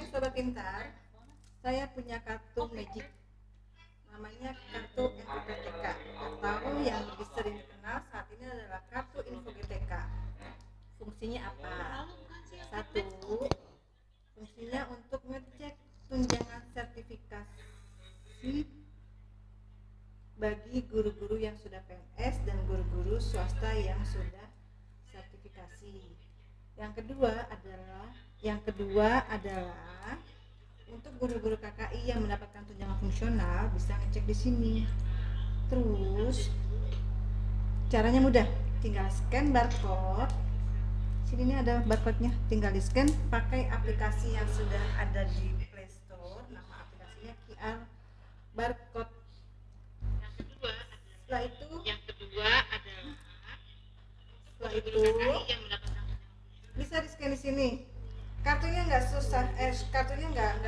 Sobat Pintar, saya punya kartu magic, namanya kartu Info GTK, atau yang lebih sering dikenal saat ini adalah kartu Info GTK. Fungsinya apa? Satu, fungsinya untuk ngecek tunjangan sertifikasi bagi guru-guru yang sudah PNS dan guru-guru swasta yang sudah sertifikasi. Yang kedua adalah untuk guru-guru KKI yang mendapatkan tunjangan fungsional bisa ngecek di sini. Terus caranya mudah, tinggal scan barcode. Sini nih ada barcode-nya, tinggal di scan pakai aplikasi yang sudah ada di Play Store. Nama aplikasinya QR barcode. Setelah itu bisa di scan di sini. Kartunya nggak susah, kartunya nggak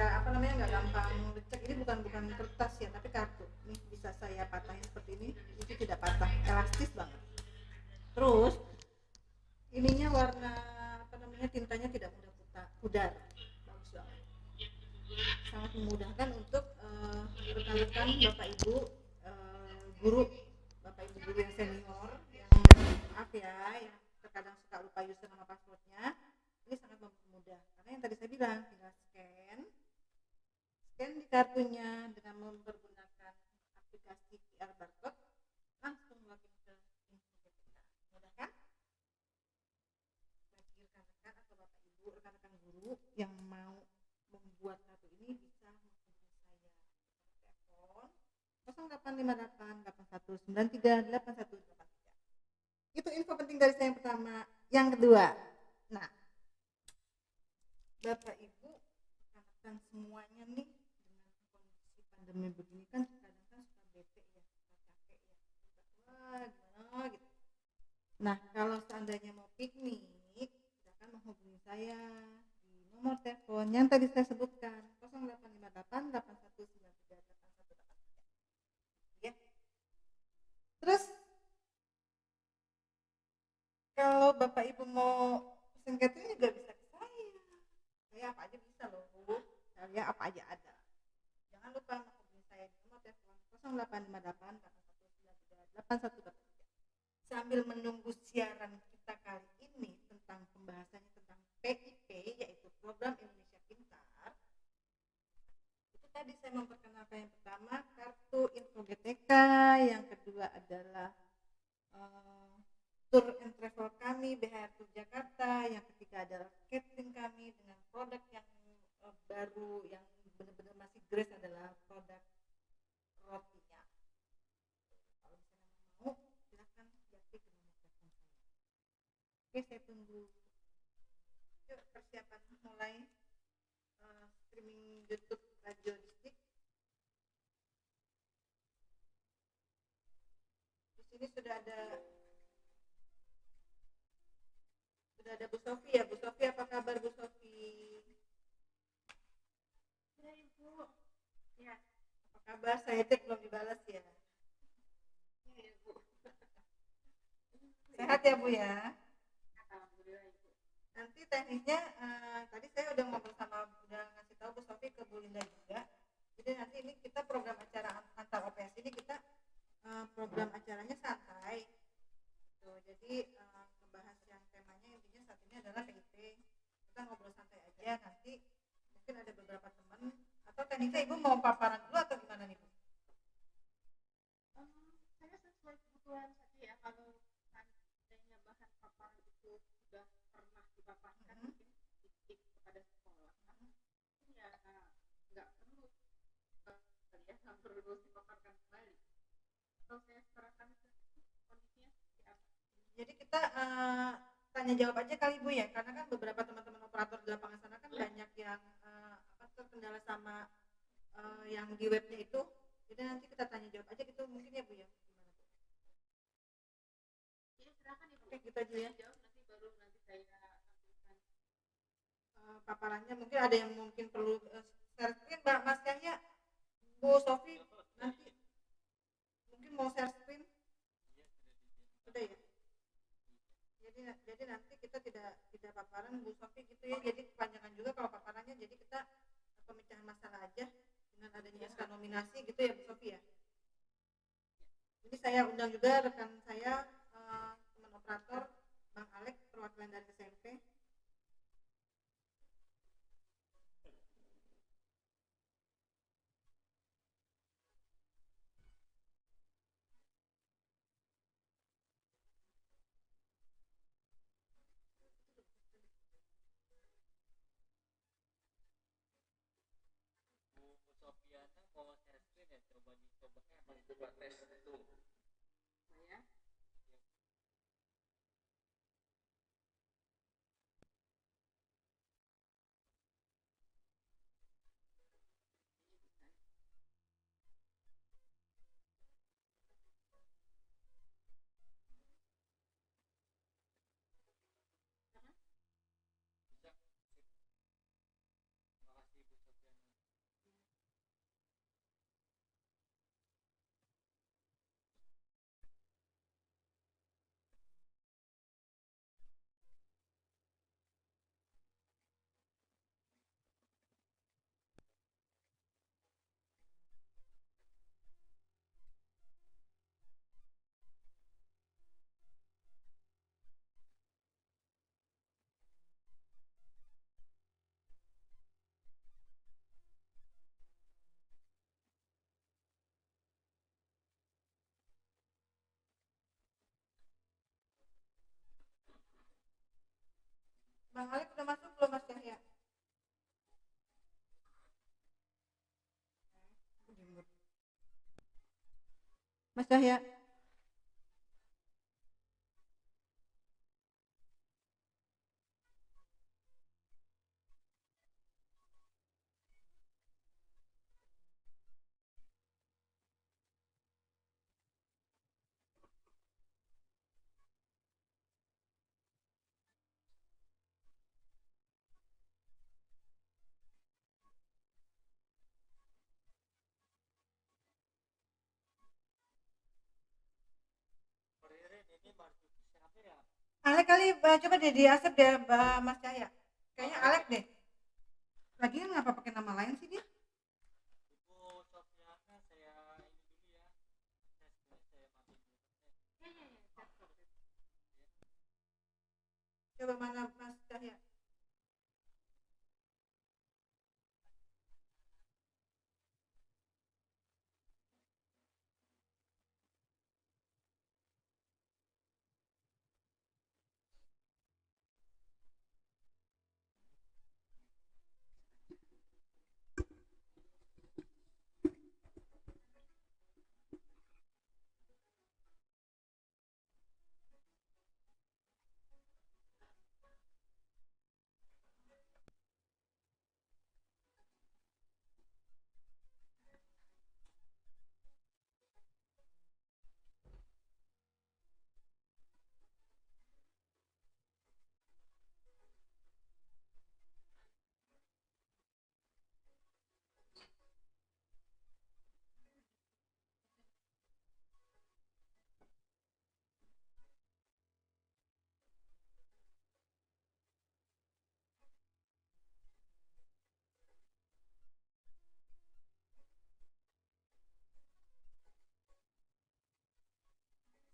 gampang dicek. Ini bukan kertas ya, tapi kartu. Ini bisa saya patahin seperti ini, itu tidak patah, elastis banget. Terus ininya warna tintanya tidak mudah pudar, bagus banget. Sangat memudahkan untuk rekan-rekan bapak ibu guru, bapak ibu guru yang senior, yang maaf ya, yang terkadang suka lupa user sama passwordnya. Ini sangat mempermudah karena yang tadi saya bilang, tinggal scan di kartunya dengan mempergunakan aplikasi QR barcode, langsung login ke Info GTK. Mudah kan? Bagi rekan-rekan atau bapak ibu, rekan-rekan guru yang mau membuat kartu ini bisa menghubungi saya telepon 0858 8193 8183. Itu info penting dari saya yang pertama. Yang kedua, nah, Bapak Ibu, rekan-rekan semuanya nih, dengan kondisi pandemi begini kan kadang-kadang suka bete ya, suka capek ya, wah gimana gitu. Nah, kalau seandainya mau piknik, silakan menghubungi saya di nomor telepon yang tadi saya sebutkan, 0858 8193 8183. Ya. Terus kalau Bapak Ibu mau pesen catering juga bisa ke saya apa aja bisa loh Bu, saya apa aja ada. Jangan lupa menghubungi saya di nomor telepon 0858 8193 8183. Sambil menunggu siaran kita kali ini tentang pembahasannya tentang PIP, yaitu Program Indonesia Pintar. Itu tadi saya memperkenalkan yang pertama kartu Info GTK, yang kedua adalah tour and travel kami BHR Tour Jakarta, yang ketiga adalah catering kami dengan produk yang baru yang benar-benar masih grace adalah produk rotinya. Kalau misalnya mau, silakan jati ke nomor telepon saya. Oke, saya tunggu. Yuk, persiapan mulai streaming YouTube Radio Distrik. Di sini sudah ada Bu Sofi ya. Bu Sofi, apa kabar Bu Sofi? Ya Ibu. Ya. Apa kabar? Saya cek belum dibalas ya. Iya Bu. Sehat ya Bu ya. Alhamdulillah Ibu. Nanti teknisnya tadi saya udah ngobrol sama, udah ngasih tahu Bu Sofi ke Bu Linda juga. Jadi nanti ini kita program acara antar OPS ini kita program acaranya santai. Tuh, jadi membahas yang temanya intinya saat ini adalah PIP. Kita ngobrol santai aja, nanti mungkin ada beberapa teman atau tekniknya Ibu mau paparan dulu atau gimana nih Bu? Saya sesuai kebutuhan saja ya. Kalau seandainya bahan paparan itu sudah pernah dipaparkan mungkin sedikit kepada sekolah, ya nggak perlu nggak perlu dipaparkan kembali. Atau saya serahkan kondisinya seperti apa? Jadi kita tanya jawab aja kali Bu ya, karena kan beberapa teman-teman operator di lapangan sana kan banyak yang terkendala sama yang di webnya itu. Jadi nanti kita tanya jawab aja gitu mungkin ya Bu ya. Gimana Bu? Ya silakan Ibu. Oke, gitu aja ya. Jawab nanti baru nanti saya sampaikan paparannya. Mungkin ada yang mungkin perlu share screen Mas Yahya, Bu Sofi nanti mungkin mau share screen. Udah ya. jadi nanti kita tidak paparan Bu Sofi gitu ya, jadi kepanjangan juga kalau paparannya, jadi kita pemecahan masalah aja dengan adanya SK nominasi gitu ya Bu Sofi ya. Jadi saya undang juga rekan saya, teman operator Bang Alek, perwakilan dari SMP. Bu Sofiana mau share screen ya, coba coba tes itu. Saya Bisa. Terima kasih Bu Sofiana. Bang Alek udah masuk belum Mas Yahya? Mas Yahya. Ririn, ini Marzuki siapa ya? Alek kali coba deh di accept deh Mas Yahya. Kayaknya Alek deh. Lagian ngapa pakai nama lain sih dia? Bu Sofiana, saya ini dulu ya. Saya matiin dulu. Coba mana Mas Yahya?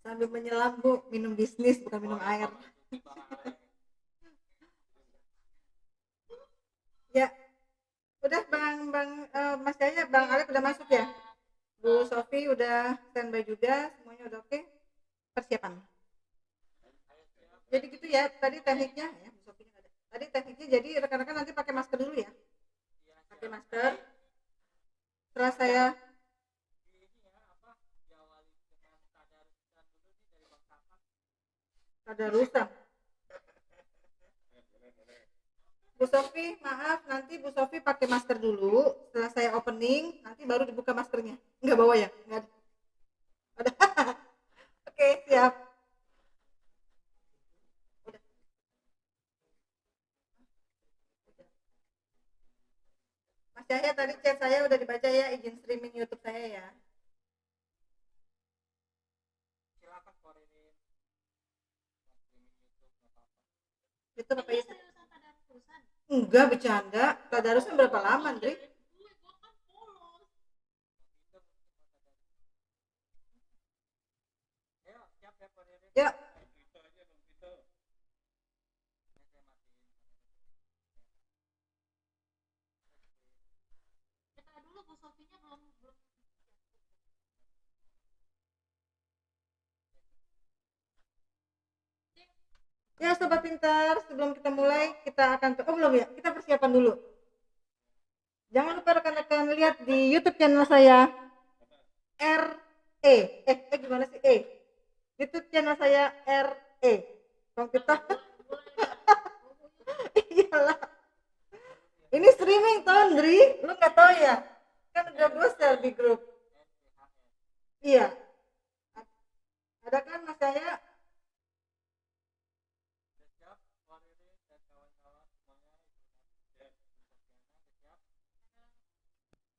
Sambil menyelam Bu, minum bisnis bukan minum air. Ya, udah Mas Yahya, Bang Alek udah masuk ya? Bu Sofi udah standby juga, semuanya udah oke? Persiapan. Jadi gitu ya, tadi tekniknya ya, Bu Sofi ada. Tadi tekniknya jadi rekan-rekan nanti pakai masker dulu ya. Pakai masker. Setelah saya tadarusan. Bu Sofi, maaf, nanti Bu Sofi pakai masker dulu. Setelah saya opening, nanti baru dibuka maskernya. Enggak bawa ya? Enggak ada. Ada. Oke, siap. Udah. Mas Yahya, tadi chat saya udah dibaca ya, izin streaming YouTube saya ya. Silakan Ririn. Streaming YouTube nggak apa-apa. Itu apa ya? Enggak, bercanda. Tadarusan berapa lama, Andri? Ayo, siap ya Pak Riri? Ya, Itu aja dong, itu. Saya matiin. Kita dulu Bu Sofinya belum ya sobat pintar, sebelum kita mulai kita akan belum ya, kita persiapan dulu. Jangan lupa rekan-rekan lihat di YouTube channel saya gimana sih YouTube channel saya RE. Kalau kita iyalah. Ini streaming toh, Andri. Lu nggak tahu ya? Kan udah gue share di grup. Iya. Ada kan mas saya? Udah siap, Pak Riri dan kawan-kawan semuanya. Ya, siap.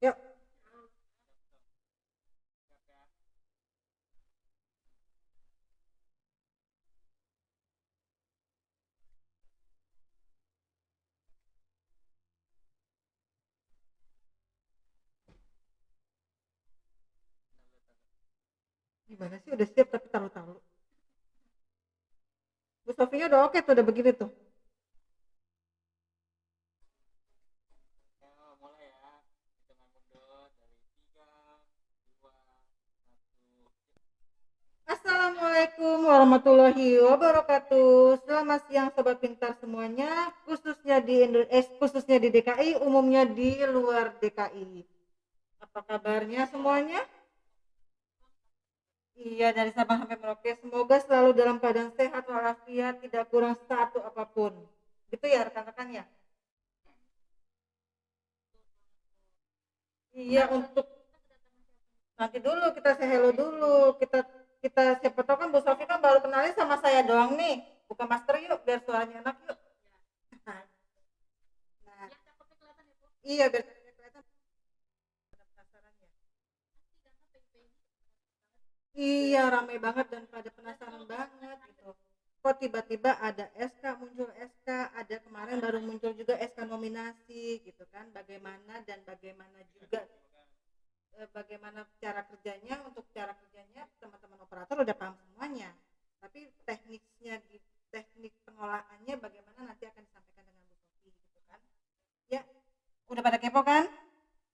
Yuk. Siap ya. Gimana sih udah siap tapi taruh-taruh. Bu Sofinya udah oke tuh, udah begini tuh. Ayo, mulai ya. Hitungan mundur dari 3, 2, 1. Assalamualaikum warahmatullahi wabarakatuh. Selamat siang sobat pintar semuanya, khususnya di DKI, umumnya di luar DKI. Apa kabarnya semuanya? Iya, dari Sabang sampai Merauke. Semoga selalu dalam keadaan sehat walafiat, tidak kurang satu apapun. Gitu ya rekan-rekan ya? Iya, untuk nanti dulu kita say hello dulu. Kita siapa tahu kan Bu Sofi kan baru kenalin sama saya doang nih. Buka masker yuk biar suaranya enak yuk. Nah, iya biar kelihatan. Penasaran ya? Iya, ramai banget dan pada penasaran banget gitu. Kok tiba-tiba ada SK, muncul SK, ada kemarin baru muncul juga SK nominasi gitu kan. Bagaimana juga bagaimana cara kerjanya. Untuk cara kerjanya teman-teman operator udah paham semuanya. Tapi teknik pengolahannya bagaimana nanti akan disampaikan dengan Bu Sofi gitu kan. Ya, udah pada kepo kan?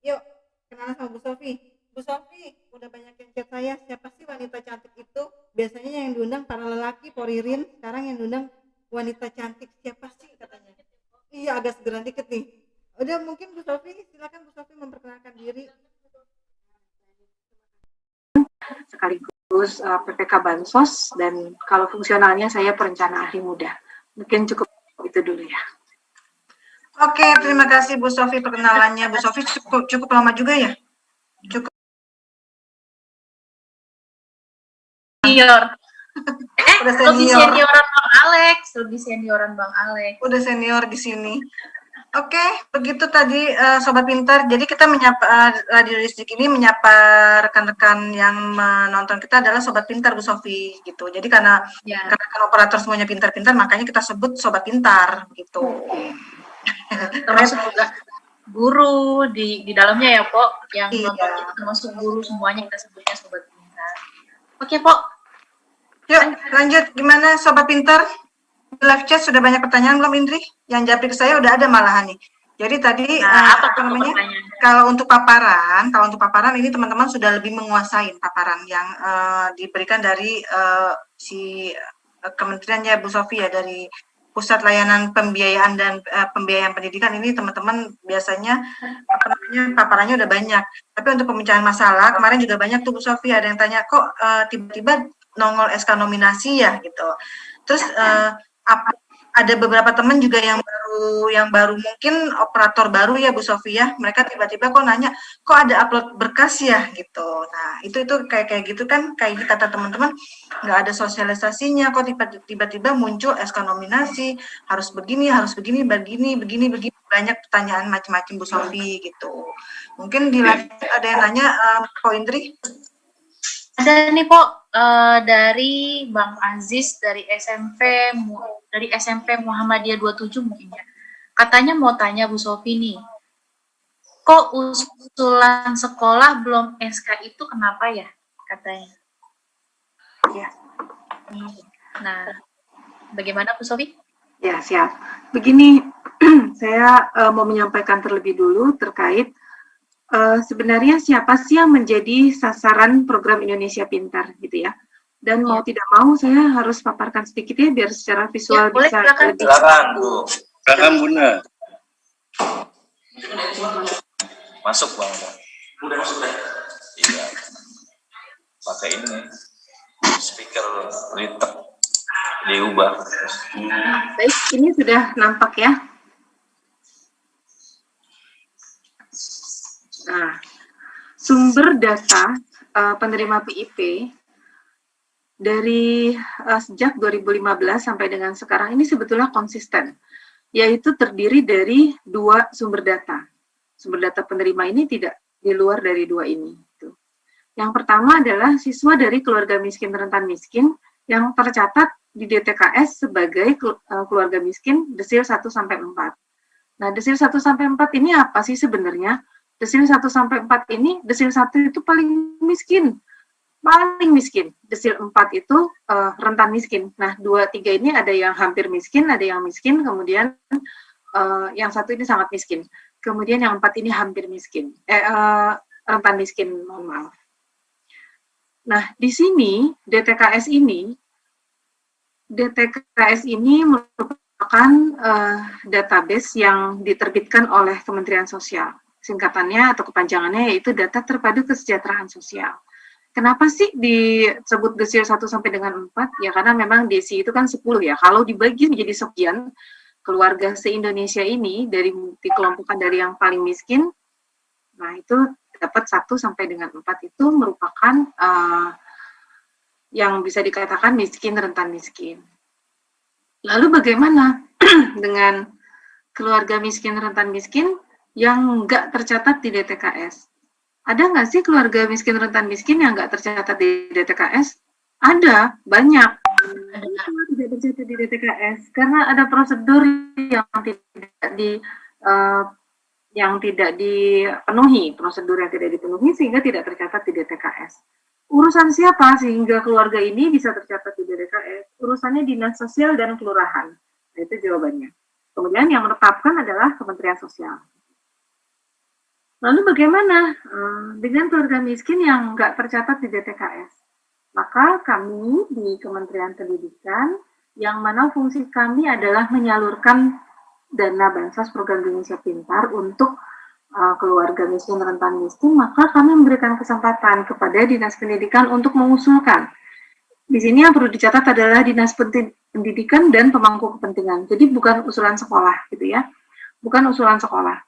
Yuk, kenalan sama Bu Sofi. Bu Sofi, udah banyak yang chat saya, siapa sih wanita cantik itu? Biasanya yang diundang para lelaki, Poririn, sekarang yang diundang wanita cantik, siapa sih katanya? Iya, agak segeran dikit nih. Udah, mungkin Bu Sofi, silakan Bu Sofi memperkenalkan diri. Sekaligus PPK Bansos, dan kalau fungsionalnya saya perencana ahli muda. Mungkin cukup itu dulu ya. Oke, terima kasih Bu Sofi perkenalannya. Bu Sofi cukup lama juga ya? Cukup senior. lebih senioran Bang Alex, lebih senioran Bang Alex. Udah senior di sini. Oke, begitu tadi sobat pintar. Jadi kita menyapa Radio Listrik ini menyapa rekan-rekan yang menonton kita adalah sobat pintar Bu Sofi gitu. Jadi karena kan operator semuanya pintar-pintar, makanya kita sebut sobat pintar gitu. Termasuk juga guru di dalamnya ya, Pok. Yang nonton kita termasuk guru semuanya kita sebutnya sobat pintar. Oke, Pok. Yuk, lanjut. Gimana sobat pintar? Live chat sudah banyak pertanyaan belum, Indri? Yang japri ke saya udah ada malahan nih. Jadi tadi apa namanya? Kalau untuk paparan ini teman-teman sudah lebih menguasai paparan yang diberikan dari si kementeriannya Bu Sofi ya, dari Pusat Layanan Pembiayaan dan Pembiayaan Pendidikan. Ini teman-teman biasanya paparannya udah banyak. Tapi untuk pemecahan masalah kemarin juga banyak tuh Bu Sofi, ada yang tanya kok tiba-tiba nongol SK nominasi ya gitu. Terus ada beberapa teman juga yang baru mungkin operator baru ya Bu Sofi ya, mereka tiba-tiba kok nanya kok ada upload berkas ya gitu. Nah itu kayak gitu kan, kayak kata teman-teman nggak ada sosialisasinya, kok tiba-tiba muncul SK nominasi harus begini banyak pertanyaan macam-macam Bu Sofi gitu. Mungkin di live ada yang nanya Ko Indri. Ada nih Pok, dari Bang Aziz dari SMP Muhammadiyah 27 mungkin ya. Katanya mau tanya Bu Sofi nih, kok usulan sekolah belum SK itu kenapa ya katanya? Ya. Nah, bagaimana Bu Sofi? Ya, siap. Begini, saya mau menyampaikan terlebih dulu terkait sebenarnya siapa sih yang menjadi sasaran program Indonesia Pintar gitu ya. Dan mau tidak mau saya harus paparkan sedikit ya biar secara visual boleh, bisa silakan. lebih. Silakan Bu. Silakan Bunda. Masuk Bang. Udah masuk deh. Iya. Pakai ini speaker litek diubah. Baik, ini sudah nampak ya. Nah, sumber data penerima PIP dari sejak 2015 sampai dengan sekarang ini sebetulnya konsisten, yaitu terdiri dari 2 sumber data. Sumber data penerima ini tidak di luar dari 2 ini. Yang pertama adalah siswa dari keluarga miskin rentan miskin yang tercatat di DTKS sebagai keluarga miskin desil 1 sampai 4. Nah, desil 1 sampai 4 ini apa sih sebenarnya? Desil 1 sampai 4 ini, desil 1 itu paling miskin. Desil 4 itu rentan miskin. Nah, 2, 3 ini ada yang hampir miskin, ada yang miskin, kemudian yang 1 ini sangat miskin. Kemudian yang 4 ini hampir miskin. Rentan miskin, mohon maaf. Nah, di sini DTKS ini merupakan database yang diterbitkan oleh Kementerian Sosial. Singkatannya atau kepanjangannya yaitu Data Terpadu Kesejahteraan Sosial. Kenapa sih disebut desil 1 sampai dengan 4? Ya karena memang DESI itu kan 10 ya. Kalau dibagi menjadi sekian, keluarga se-Indonesia ini dikelompokkan dari yang paling miskin, nah itu dapat 1 sampai dengan 4 itu merupakan yang bisa dikatakan miskin, rentan miskin. Lalu bagaimana dengan keluarga miskin, rentan miskin yang nggak tercatat di DTKS? Ada nggak sih keluarga miskin, rentan miskin yang nggak tercatat di DTKS? Ada, banyak. Tidak tercatat di DTKS karena ada prosedur yang tidak dipenuhi, sehingga tidak tercatat di DTKS. Urusan siapa sehingga keluarga ini bisa tercatat di DTKS? Urusannya Dinas Sosial dan Kelurahan. Nah, itu jawabannya. Kemudian yang menetapkan adalah Kementerian Sosial. Lalu bagaimana dengan keluarga miskin yang nggak tercatat di DTKS? Maka kami di Kementerian Pendidikan, yang mana fungsi kami adalah menyalurkan dana bansos program Indonesia Pintar untuk keluarga miskin, rentan miskin, maka kami memberikan kesempatan kepada Dinas Pendidikan untuk mengusulkan. Di sini yang perlu dicatat adalah Dinas Pendidikan dan pemangku kepentingan. Jadi bukan usulan sekolah, gitu ya. Bukan usulan sekolah.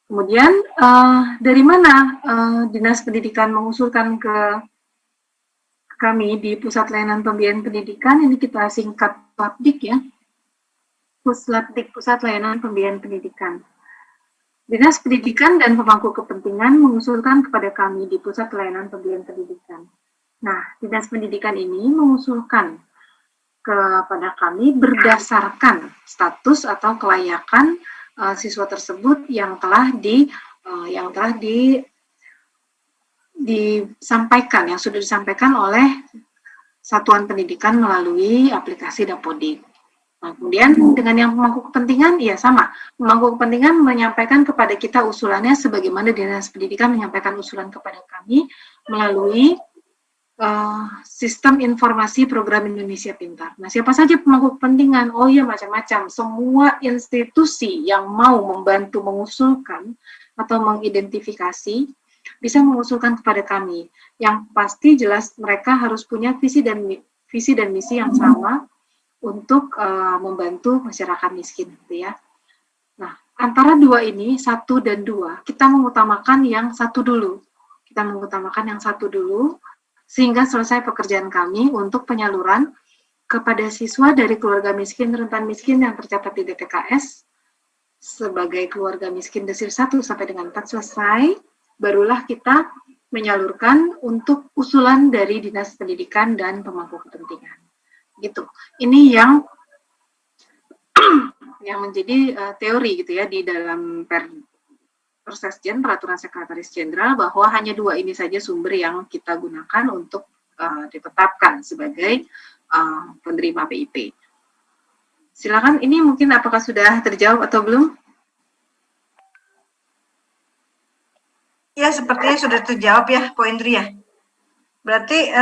Kemudian dari mana Dinas Pendidikan mengusulkan ke kami di Pusat Layanan Pembiayaan Pendidikan, ini kita singkat PLAPDIK ya, Puslapdik, Pusat Layanan Pembiayaan Pendidikan. Dinas Pendidikan dan pemangku kepentingan mengusulkan kepada kami di Pusat Layanan Pembiayaan Pendidikan. Nah, Dinas Pendidikan ini mengusulkan kepada kami berdasarkan status atau kelayakan siswa tersebut yang telah disampaikan, yang sudah disampaikan oleh satuan pendidikan melalui aplikasi Dapodik. Nah, kemudian dengan yang pemangku kepentingan, ya sama. Pemangku kepentingan menyampaikan kepada kita usulannya sebagaimana Dinas Pendidikan menyampaikan usulan kepada kami melalui sistem informasi program Indonesia Pintar. Nah, siapa saja pemangku kepentingan? Oh iya, macam-macam. Semua institusi yang mau membantu mengusulkan atau mengidentifikasi bisa mengusulkan kepada kami. Yang pasti jelas mereka harus punya visi dan misi yang sama untuk membantu masyarakat miskin, gitu ya. Nah, antara 2 ini, 1 dan 2, kita mengutamakan yang 1 dulu. Sehingga selesai pekerjaan kami untuk penyaluran kepada siswa dari keluarga miskin, rentan miskin yang tercatat di DTKS sebagai keluarga miskin desil 1 sampai dengan 4 selesai, barulah kita menyalurkan untuk usulan dari Dinas Pendidikan dan pemangku kepentingan. Gitu. Ini yang menjadi teori gitu ya di dalam Persesjen, Peraturan Sekretaris Jenderal, bahwa hanya 2 ini saja sumber yang kita gunakan untuk ditetapkan sebagai penerima PIP. Silakan, ini mungkin apakah sudah terjawab atau belum? Ya, sepertinya sudah terjawab ya, Ko Indri ya. Berarti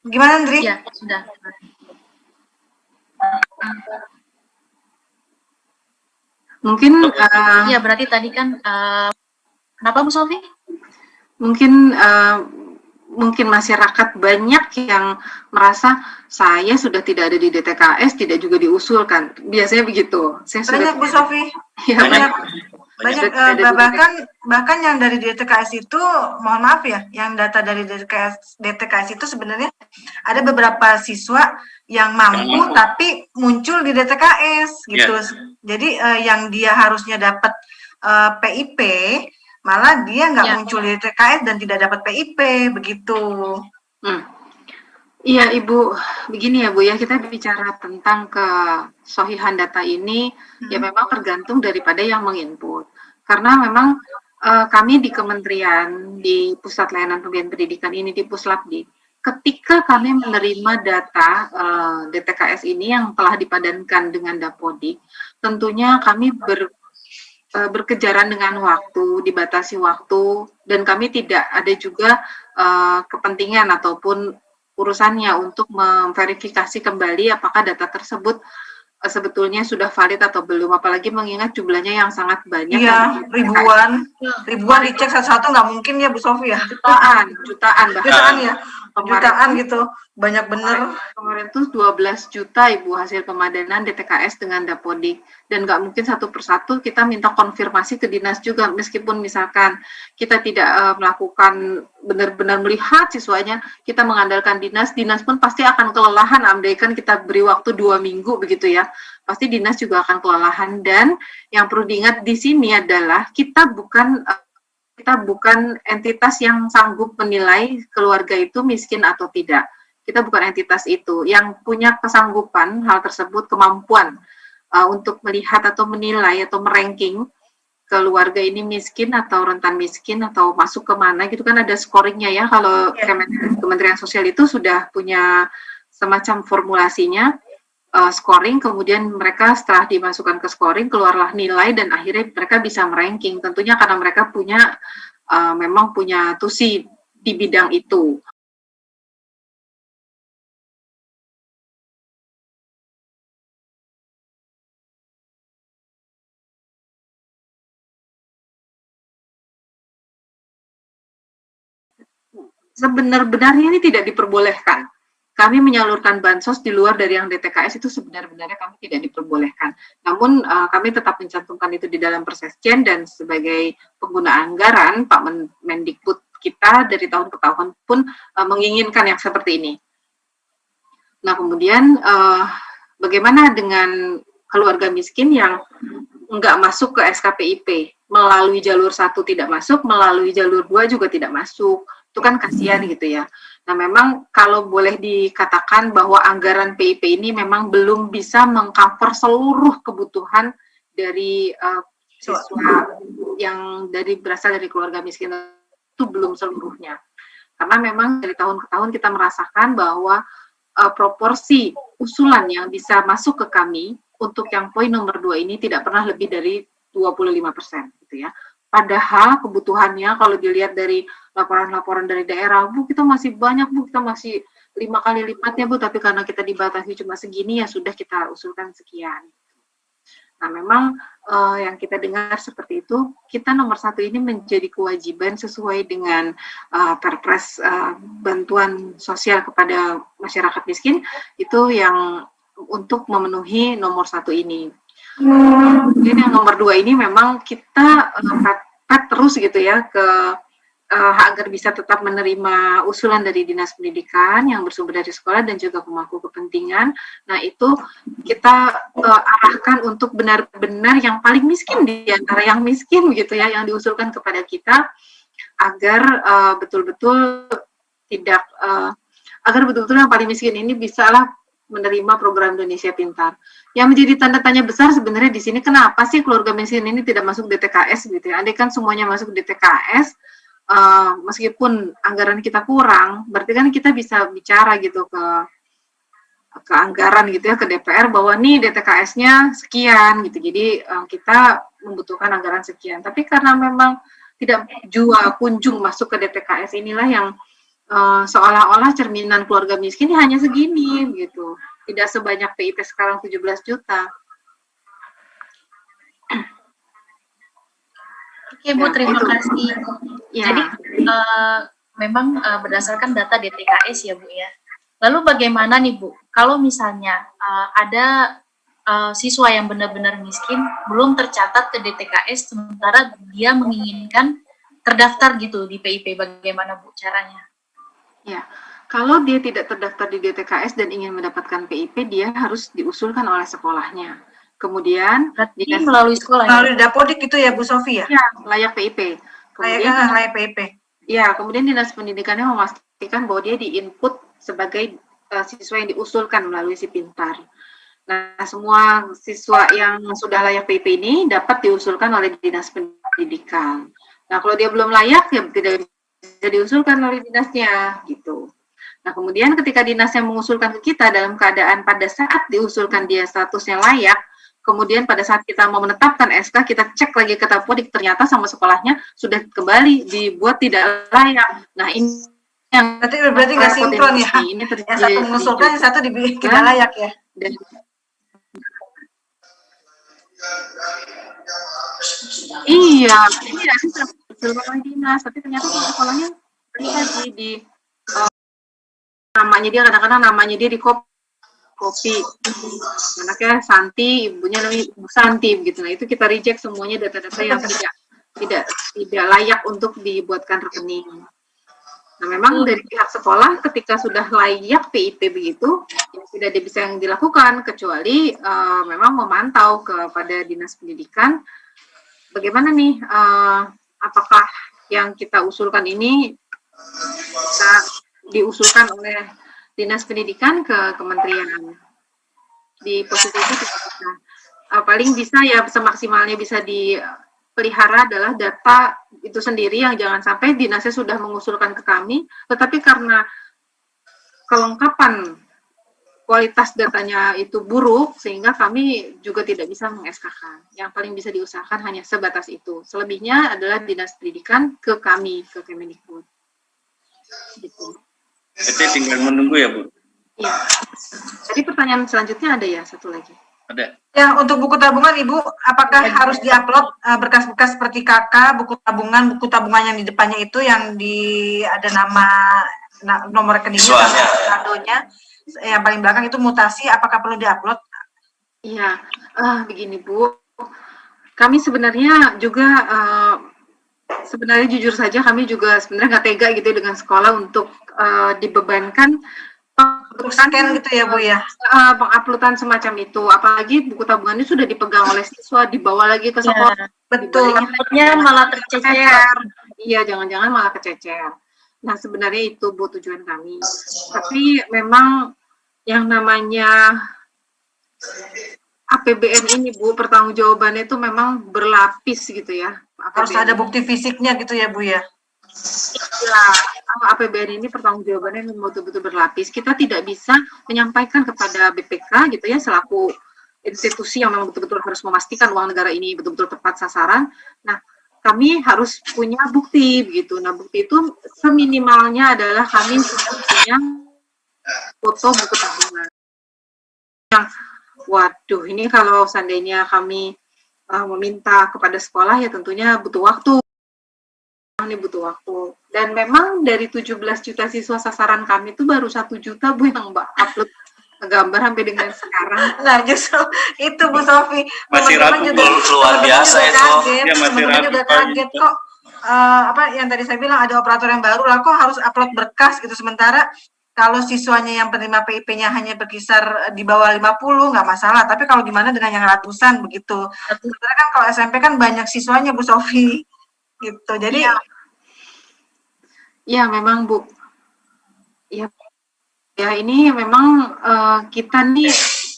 gimana, Indri? Ya, sudah. Mungkin Iya, berarti tadi kan kenapa Bu Sofi? Mungkin masyarakat banyak yang merasa saya sudah tidak ada di DTKS, tidak juga diusulkan. Biasanya begitu. Banyak Bu Sofi. Ya, banyak bahkan yang dari DTKS itu, mohon maaf ya, yang data dari DTKS itu sebenarnya ada beberapa siswa yang mampu tapi muncul di DTKS gitu. Jadi yang dia harusnya dapat PIP malah dia nggak muncul di DTKS dan tidak dapat PIP begitu. Iya Ibu, begini ya Bu ya, kita bicara tentang kesohihan data ini ya memang tergantung daripada yang menginput. Karena memang kami di kementerian, di Pusat Layanan Pembinaan Pendidikan ini, di Puslapdi, ketika kami menerima data DTKS ini yang telah dipadankan dengan Dapodik, tentunya kami berkejaran dengan waktu, dibatasi waktu, dan kami tidak ada juga kepentingan ataupun urusannya untuk memverifikasi kembali apakah data tersebut sebetulnya sudah valid atau belum, apalagi mengingat jumlahnya yang sangat banyak. Iya, ribuan dicek satu-satu nggak mungkin ya Bu Sofi ya. Jutaan ya. Jutaan gitu, banyak bener. Kemarin tuh 12 juta Ibu hasil pemadanan DTKS dengan Dapodik, dan nggak mungkin satu persatu kita minta konfirmasi ke dinas juga, meskipun misalkan kita tidak melakukan benar-benar melihat siswanya, kita mengandalkan dinas pun pasti akan kelelahan, andaikan kita beri waktu 2 minggu begitu ya, pasti dinas juga akan kelelahan. Dan yang perlu diingat di sini adalah kita bukan entitas yang sanggup menilai keluarga itu miskin atau tidak. Kita bukan entitas itu. Yang punya kesanggupan hal tersebut, kemampuan untuk melihat atau menilai atau meranking keluarga ini miskin atau rentan miskin atau masuk ke mana gitu kan, ada scoringnya ya. Kalau Kementerian Sosial itu sudah punya semacam formulasinya, scoring, kemudian mereka setelah dimasukkan ke scoring keluarlah nilai dan akhirnya mereka bisa meranking, tentunya karena mereka punya memang punya tusi di bidang itu. Sebenar-benarnya ini tidak diperbolehkan. Kami menyalurkan bansos di luar dari yang DTKS itu sebenarnya kami tidak diperbolehkan. Namun kami tetap mencantumkan itu di dalam Persesjen, dan sebagai pengguna anggaran Pak Mendikbud kita dari tahun ke tahun pun menginginkan yang seperti ini. Nah kemudian bagaimana dengan keluarga miskin yang nggak masuk ke SKPIP, melalui jalur 1 tidak masuk, melalui jalur 2 juga tidak masuk, itu kan kasihan gitu ya. Nah memang kalau boleh dikatakan bahwa anggaran PIP ini memang belum bisa mengcover seluruh kebutuhan dari siswa yang berasal dari keluarga miskin, itu belum seluruhnya. Karena memang dari tahun ke tahun kita merasakan bahwa proporsi usulan yang bisa masuk ke kami untuk yang poin nomor 2 ini tidak pernah lebih dari 25% gitu ya. Padahal kebutuhannya kalau dilihat dari laporan-laporan dari daerah, Bu, kita masih banyak, Bu, kita masih 5 kali lipatnya, Bu, tapi karena kita dibatasi cuma segini, ya sudah kita usulkan sekian. Nah, memang yang kita dengar seperti itu, kita nomor 1 ini menjadi kewajiban sesuai dengan Perpres bantuan sosial kepada masyarakat miskin, itu yang untuk memenuhi nomor 1 ini. Kemudian yang nomor 2 ini memang kita terus gitu ya agar bisa tetap menerima usulan dari Dinas Pendidikan yang bersumber dari sekolah dan juga pemangku kepentingan. Nah itu kita arahkan untuk benar-benar yang paling miskin di antara yang miskin gitu ya, yang diusulkan kepada kita agar betul-betul tidak agar betul-betul yang paling miskin ini bisalah menerima program Indonesia Pintar. Yang menjadi tanda tanya besar sebenarnya di sini, kenapa sih keluarga miskin ini tidak masuk DTKS gitu ya? Andai kan semuanya masuk DTKS, meskipun anggaran kita kurang, berarti kan kita bisa bicara gitu ke anggaran gitu ya, ke DPR bahwa nih DTKS-nya sekian gitu. Jadi kita membutuhkan anggaran sekian. Tapi karena memang tidak kunjung masuk ke DTKS, inilah yang seolah-olah cerminan keluarga miskin hanya segini gitu, tidak sebanyak PIP sekarang 17 juta. Oke Bu, terima kasih. Ya. Jadi memang berdasarkan data DTKS ya Bu ya. Lalu bagaimana nih Bu, kalau misalnya ada siswa yang benar-benar miskin belum tercatat ke DTKS sementara dia menginginkan terdaftar gitu di PIP, bagaimana Bu caranya? Ya, kalau dia tidak terdaftar di DTKS dan ingin mendapatkan PIP, dia harus diusulkan oleh sekolahnya. Kemudian melalui sekolah, melalui Dapodik itu ya Bu Sofi ya? Ya, layak PIP. Kemudian layak PIP. Ya, kemudian Dinas Pendidikannya memastikan bahwa dia diinput sebagai siswa yang diusulkan melalui si Pintar. Nah, semua siswa yang sudah layak PIP ini dapat diusulkan oleh Dinas Pendidikan. Nah, kalau dia belum layak, ya tidak bisa diusulkan oleh dinasnya gitu. Nah, kemudian ketika dinasnya mengusulkan ke kita dalam keadaan pada saat diusulkan dia statusnya layak, kemudian pada saat kita mau menetapkan SK, kita cek lagi ke Dapodik, ternyata sama sekolahnya sudah kembali dibuat tidak layak. Nah, ini yang berarti nggak sinkron ya? Ini terjadi, yang satu mengusulkan, yang satu tidak layak ya? Dan, iya, sih seluruh dinas, tapi ternyata sekolahnya terjadi di namanya dia, kadang-kadang namanya dia di kopi, anaknya Santi, ibunya namanya Ibu Santi gitu. Nah, itu kita reject semuanya data-data yang tidak layak untuk dibuatkan rekening. Nah, memang dari pihak sekolah ketika sudah layak PIP begitu, ya tidak bisa yang dilakukan kecuali memang memantau kepada Dinas Pendidikan bagaimana nih, apakah yang kita usulkan ini bisa diusulkan oleh Dinas Pendidikan ke kementerian. Di posisi itu kita bisa, paling bisa ya semaksimalnya bisa dipelihara adalah data itu sendiri, yang jangan sampai dinasnya sudah mengusulkan ke kami, tetapi karena kelengkapan kualitas datanya itu buruk, sehingga kami juga tidak bisa meng-SK-kan. Yang paling bisa diusahakan hanya sebatas itu. Selebihnya adalah Dinas Pendidikan ke kami, ke Kemendikbud. Gitu. Jadi tinggal menunggu ya, Bu? Iya. Jadi pertanyaan selanjutnya ada ya, satu lagi. Ada. Yang untuk buku tabungan, Ibu, apakah harus diupload berkas-berkas seperti KK, buku tabungan yang di depannya itu, yang ada nomor rekeningnya, saldonya, yang paling belakang itu mutasi, apakah perlu diupload? Iya, begini Bu, kami sebenarnya juga sebenarnya jujur saja kami juga sebenarnya nggak tega gitu dengan sekolah untuk dibebankan scan gitu ya Bu ya, penguploadan semacam itu, apalagi buku tabungannya sudah dipegang oleh siswa, dibawa lagi ke sekolah, ya, betul, takutnya malah tercecer. Iya, jangan-jangan malah kececer. Nah, sebenarnya itu Bu tujuan kami. Tapi memang yang namanya APBN ini Bu, pertanggungjawabannya itu memang berlapis gitu ya. Harus ada bukti fisiknya gitu ya Bu ya. Iya, APBN ini pertanggungjawabannya memang betul-betul berlapis. Kita tidak bisa menyampaikan kepada BPK gitu ya, selaku institusi yang memang betul-betul harus memastikan uang negara ini betul-betul tepat sasaran. Nah, kami harus punya bukti begitu. Nah, bukti itu seminimalnya adalah kami punya foto buku tabungan. Yang, waduh, ini kalau seandainya kami meminta kepada sekolah ya tentunya butuh waktu. Ini butuh waktu. Dan memang dari 17 juta siswa sasaran kami itu baru 1 juta Bu yang upload gambar sampai dengan sekarang. Nah, justru itu Bu Sofi. Masih ragu, luar biasa itu. Ya, masih ragu. Juga kaget kok. Apa yang tadi saya bilang, ada operator yang baru lah, kok harus upload berkas gitu, sementara kalau siswanya yang penerima PIP-nya hanya berkisar di bawah 50 nggak masalah, tapi kalau gimana dengan yang ratusan begitu. Sementara kan kalau SMP kan banyak siswanya Bu Sofi gitu. Jadi Ya, memang Bu. Ya, ya ini memang kita nih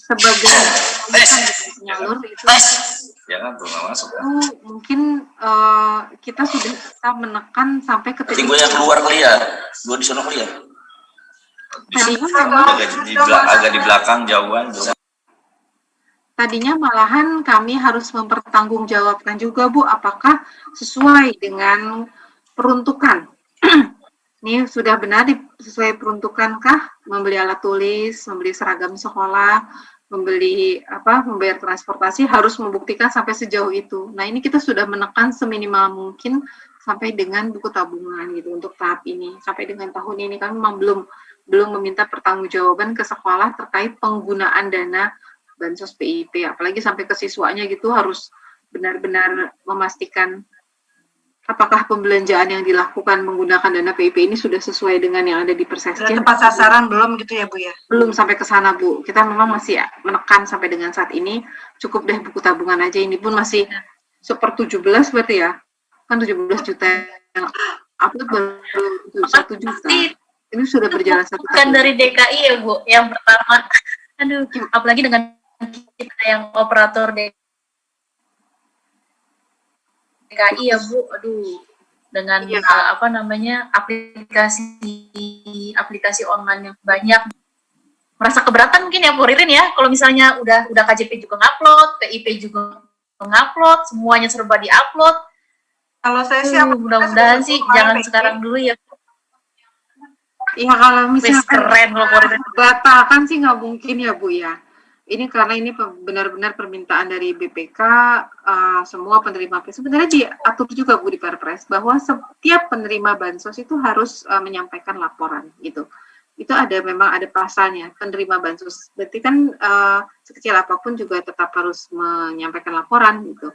sebagai penyalur itu Jangan tuh nggak masuk. mungkin kita sudah bisa menekan sampai ke Nanti gue yang keluar kali ya, gue di sana kali ya. Tadinya memang Agak di belakang jauhan. tadinya malahan kami harus mempertanggungjawabkan juga Bu, apakah sesuai dengan peruntukan. Ini sudah benar sesuai peruntukankah membeli alat tulis, membeli seragam sekolah, membayar transportasi, harus membuktikan sampai sejauh itu. Nah, ini kita sudah menekan seminimal mungkin sampai dengan buku tabungan gitu untuk tahap ini. Sampai dengan tahun ini kami memang belum meminta pertanggungjawaban ke sekolah terkait penggunaan dana bansos PIP, apalagi sampai ke siswanya gitu harus benar-benar memastikan apakah pembelanjaan yang dilakukan menggunakan dana PIP ini sudah sesuai dengan yang ada di Persesjen. Tepat sasaran belum gitu ya Bu ya? Belum sampai ke sana Bu. Kita memang masih menekan sampai dengan saat ini. Cukup deh buku tabungan aja. Ini pun masih 1/17 berarti ya. Kan 17 juta yang upload baru 1 juta. Ini sudah berjalan 1 tahun. Bukan dari DKI ya Bu, yang pertama. Aduh, apalagi dengan kita yang operator DKI ya Bu, aduh, dengan aplikasi online yang banyak, merasa keberatan mungkin ya Bu Ririn ya, kalau misalnya udah KJP juga ngupload, PIP juga ngupload, semuanya serba diupload. Kalau saya sih mudah-mudahan sih jangan sekarang dulu ya. Iya, kalau misalnya keren kalau Ririn batalkan sih nggak mungkin ya Bu ya. Ini karena ini benar-benar permintaan dari BPK, semua penerima sebenarnya diatur juga Bu di Perpres bahwa setiap penerima bansos itu harus menyampaikan laporan gitu. Itu memang ada pasalnya penerima bansos. Berarti kan sekecil apapun juga tetap harus menyampaikan laporan gitu.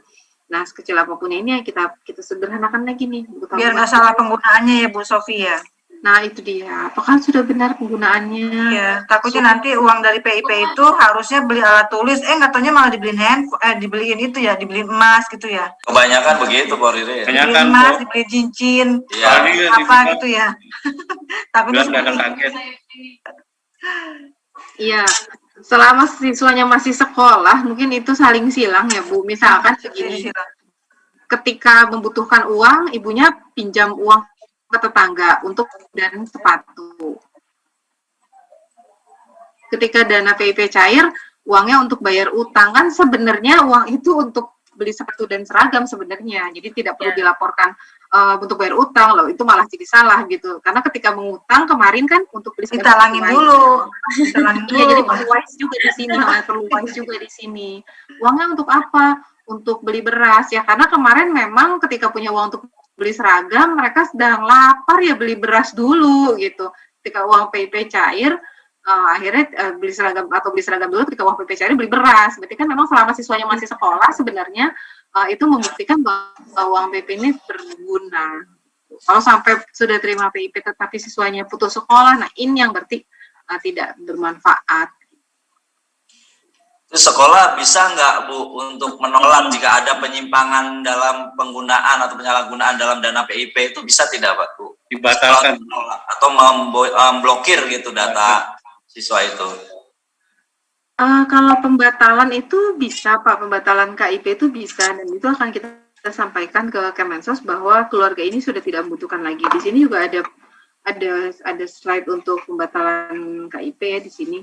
Nah, sekecil apapun ini kita sederhanakan lagi nih. Biar nggak salah penggunaannya ya Bu Sofi ya. Nah, itu dia. Apakah sudah benar penggunaannya? Iya, takutnya nanti uang dari PIP itu harusnya beli alat tulis, nggak taunya malah dibeliin dibeliin itu ya, dibeliin emas gitu ya. Kebanyakan begitu Pak Riri. Dibeliin emas, dibeliin cincin, apa gitu ya. Takutnya kaget. Iya, selama siswanya masih sekolah, mungkin itu saling silang ya Bu. Misalkan begini, ketika membutuhkan uang, ibunya pinjam uang ke tetangga untuk dan sepatu. Ketika dana PIP cair, uangnya untuk bayar utang, kan sebenarnya uang itu untuk beli sepatu dan seragam sebenarnya. Jadi tidak perlu dilaporkan untuk bayar utang loh, itu malah jadi salah gitu. Karena ketika mengutang kemarin kan untuk beli sepatu ditalangin dulu. Iya, jadi perlu wise juga di sini, Uangnya untuk apa? Untuk beli beras ya, karena kemarin memang ketika punya uang untuk beli seragam, mereka sedang lapar ya beli beras dulu gitu. Ketika uang PIP cair, akhirnya beli seragam dulu, ketika uang PIP cair beli beras. Berarti kan memang selama siswanya masih sekolah sebenarnya itu membuktikan bahwa uang PIP ini berguna. Kalau sampai sudah terima PIP tetapi siswanya putus sekolah, nah ini yang berarti tidak bermanfaat. Sekolah bisa nggak Bu untuk menolak jika ada penyimpangan dalam penggunaan atau penyalahgunaan dalam dana PIP itu bisa tidak Pak Bu? Dibatalkan atau memblokir gitu data siswa itu? Kalau pembatalan itu bisa Pak, pembatalan KIP itu bisa, dan itu akan kita sampaikan ke Kemensos bahwa keluarga ini sudah tidak membutuhkan lagi. Di sini juga ada slide untuk pembatalan KIP ya di sini.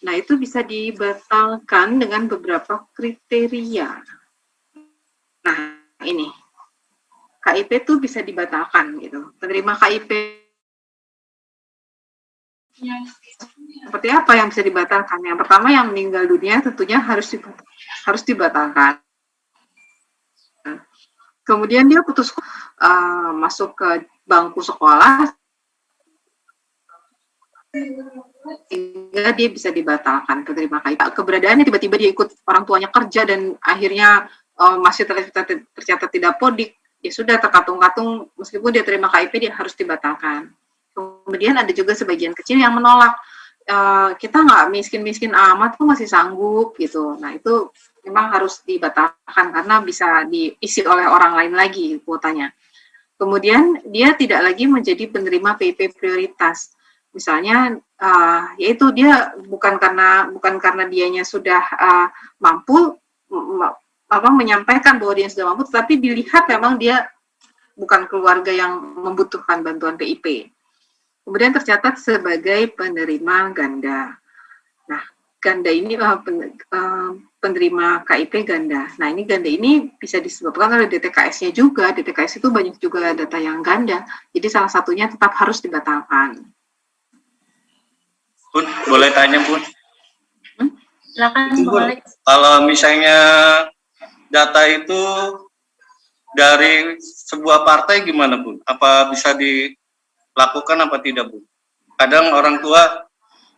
Nah, itu bisa dibatalkan dengan beberapa kriteria. Nah, ini. KIP itu bisa dibatalkan gitu. Penerima KIP seperti apa yang bisa dibatalkan? Yang pertama, yang meninggal dunia tentunya harus dibatalkan. Kemudian dia putus masuk ke bangku sekolah, sehingga dia bisa dibatalkan penerima KIP. Keberadaannya tiba-tiba dia ikut orang tuanya kerja dan akhirnya masih tercatat tidak podik, ya sudah terkatung-katung, meskipun dia terima KIP dia harus dibatalkan. Kemudian ada juga sebagian kecil yang menolak, kita nggak miskin-miskin amat kok masih sanggup gitu. Nah itu memang harus dibatalkan karena bisa diisi oleh orang lain lagi kuotanya. Kemudian dia tidak lagi menjadi penerima PIP prioritas. Misalnya, yaitu dia bukan karena dianya sudah mampu menyampaikan bahwa dia sudah mampu, tetapi dilihat memang dia bukan keluarga yang membutuhkan bantuan PIP. Kemudian tercatat sebagai penerima ganda. Nah, ganda ini penerima KIP ganda. Nah, ini ganda ini bisa disebabkan oleh DTKS-nya juga. DTKS itu banyak juga data yang ganda. Jadi salah satunya tetap harus dibatalkan. Bun, boleh tanya, Bun? Silakan, Bun, boleh. kalau misalnya data itu dari sebuah partai gimana, Bun? Apa bisa dilakukan apa tidak, Bun? Kadang orang tua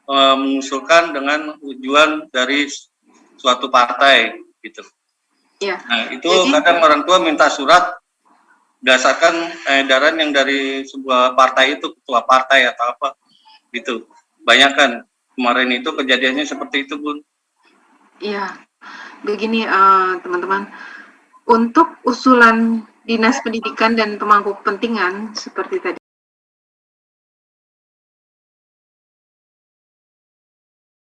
mengusulkan dengan tujuan dari suatu partai gitu. Ya. Nah, itu kadang orang tua minta surat berdasarkan edaran yang dari sebuah partai itu, ketua partai atau apa gitu. Banyak kan kemarin itu kejadiannya seperti itu, Bun. Iya, begini teman-teman, untuk usulan Dinas Pendidikan dan pemangku kepentingan seperti tadi